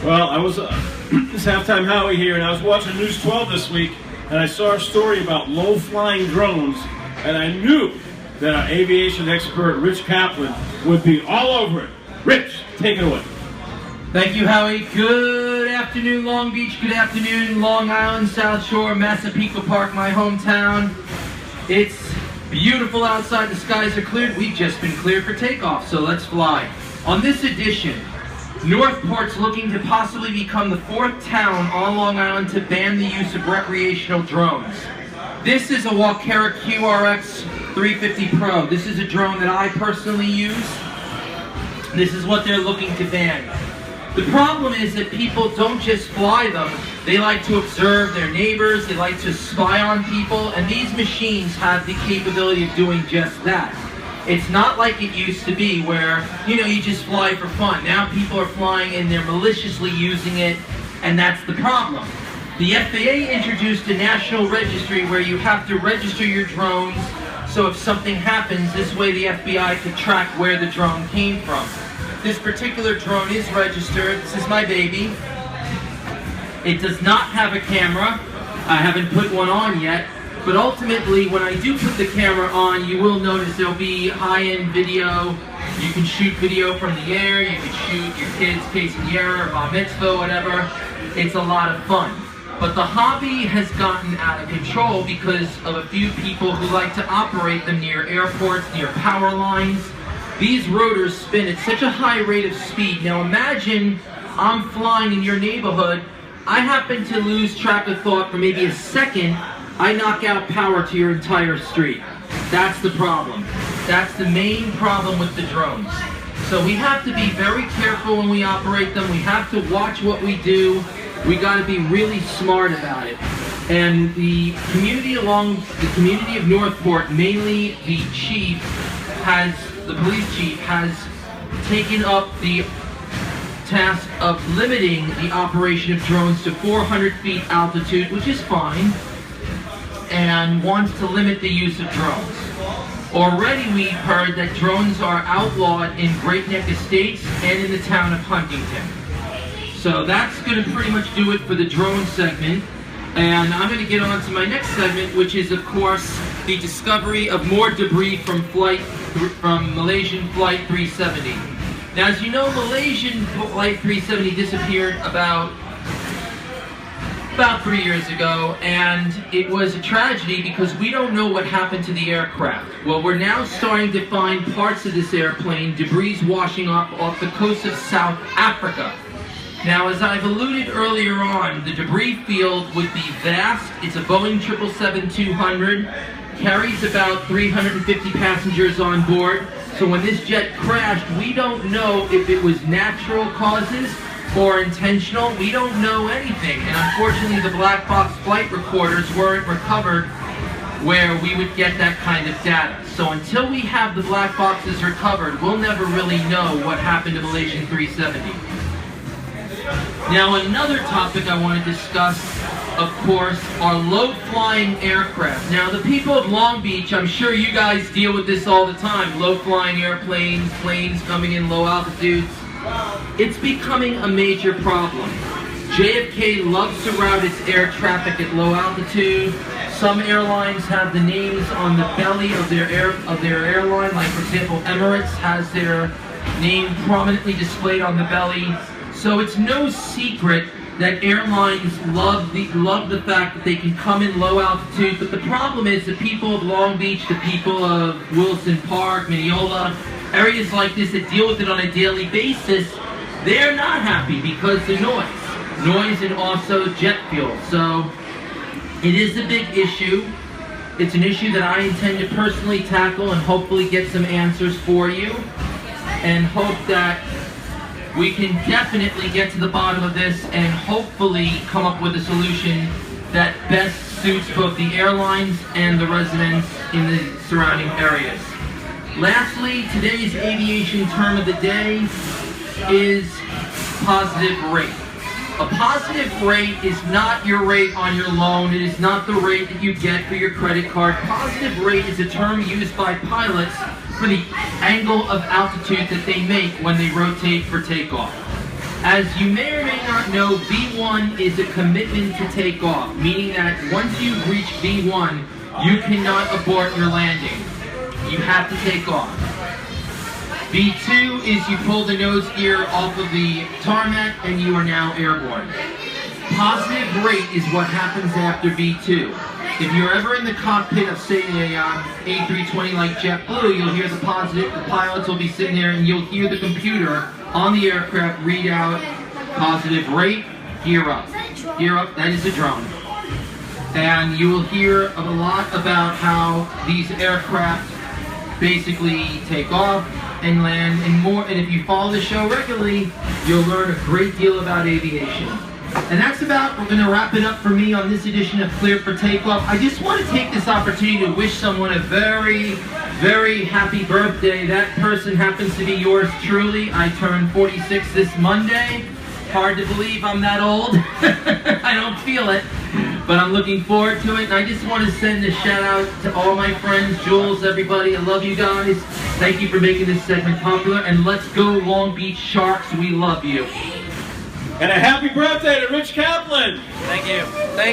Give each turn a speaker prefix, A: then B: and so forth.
A: Well, I was it's halftime Howie here, and I was watching News 12 this week, and I saw a story about low-flying drones, and I knew that our aviation expert, Rich Kaplan, would be all over it. Rich, take it away.
B: Thank you, Howie. Good afternoon, Long Beach. Good afternoon, Long Island, South Shore, Massapequa Park, my hometown. It's beautiful outside. The skies are cleared. We've just been cleared for takeoff, so let's fly. On this edition, Northport's looking to possibly become the 4th town on Long Island to ban the use of recreational drones. This is a Walkera QRX 350 Pro. This is a drone that I personally use. This is what they're looking to ban. The problem is that people don't just fly them. They like to observe their neighbors, they like to spy on people, and these machines have the capability of doing just that. It's not like it used to be where, you just fly for fun. Now people are flying and they're maliciously using it, and that's the problem. The FAA introduced a national registry where you have to register your drones, so if something happens, this way the FBI can track where the drone came from. This particular drone is registered. This is my baby. It does not have a camera. I haven't put one on yet. But ultimately, when I do put the camera on, you will notice there'll be high-end video. You can shoot video from the air. You can shoot your kids' quinceañera or bar mitzvah, whatever. It's a lot of fun. But the hobby has gotten out of control because of a few people who like to operate them near airports, near power lines. These rotors spin at such a high rate of speed. Now imagine I'm flying in your neighborhood. I happen to lose track of thought for maybe a second. I knock out power to your entire street. That's the problem. That's the main problem with the drones. So we have to be very careful when we operate them. We have to watch what we do. We got to be really smart about it. And the community of Northport, mainly the police chief has taken up the task of limiting the operation of drones to 400 feet altitude, which is fine, and wants to limit the use of drones. Already we've heard that drones are outlawed in Great Neck Estates and in the town of Huntington. So that's going to pretty much do it for the drone segment. And I'm going to get on to my next segment, which is, of course, the discovery of more debris from Malaysian Flight 370. Now, as you know, Malaysian Flight 370 disappeared about 3 years ago, and it was a tragedy because we don't know what happened to the aircraft. Well, we're now starting to find parts of this airplane, debris washing up off the coast of South Africa. Now, as I've alluded earlier on, the debris field would be vast. It's a Boeing 777-200, carries about 350 passengers on board. So when this jet crashed, we don't know if it was natural causes or intentional. We don't know anything. And unfortunately, the black box flight recorders weren't recovered where we would get that kind of data. So until we have the black boxes recovered, we'll never really know what happened to Malaysian 370. Now, another topic I want to discuss, of course, are low-flying aircraft. Now, the people of Long Beach, I'm sure you guys deal with this all the time. Low-flying airplanes, planes coming in low altitudes. It's becoming a major problem. JFK loves to route its air traffic at low altitude. Some airlines have the names on the belly of their airline, like for example, Emirates has their name prominently displayed on the belly. So it's no secret that airlines love the fact that they can come in low altitude, but the problem is the people of Long Beach, the people of Wilson Park, Mineola, areas like this that deal with it on a daily basis, they're not happy because the noise and also jet fuel. So it is a big issue. It's an issue that I intend to personally tackle and hopefully get some answers for you, and hope that we can definitely get to the bottom of this and hopefully come up with a solution that best suits both the airlines and the residents in the surrounding areas. Lastly, today's aviation term of the day is positive rate. A positive rate is not your rate on your loan. It is not the rate that you get for your credit card. Positive rate is a term used by pilots for the angle of altitude that they make when they rotate for takeoff. As you may or may not know, V1 is a commitment to take off, meaning that once you reach V1, you cannot abort your landing. You have to take off. V2 is you pull the nose gear off of the tarmac and you are now airborne. Positive rate is what happens after V2. If you're ever in the cockpit of, say, a A320 like JetBlue, you'll hear the positive, the pilots will be sitting there and you'll hear the computer on the aircraft read out positive rate, gear up. Gear up, that is a drone. And you will hear a lot about how these aircraft basically take off and land and more. And if you follow the show regularly, you'll learn a great deal about aviation. And that's about, we're going to wrap it up for me on this edition of Clear for Takeoff. I just want to take this opportunity to wish someone a very, very happy birthday. That person happens to be yours truly. I turned 46 this Monday. Hard to believe I'm that old. I don't feel it, but I'm looking forward to it. And I just want to send a shout out to all my friends, Jules, everybody. I love you guys. Thank you for making this segment popular. And let's go Long Beach Sharks. We love you.
A: And a happy birthday to Rich Kaplan.
C: Thank you. Thank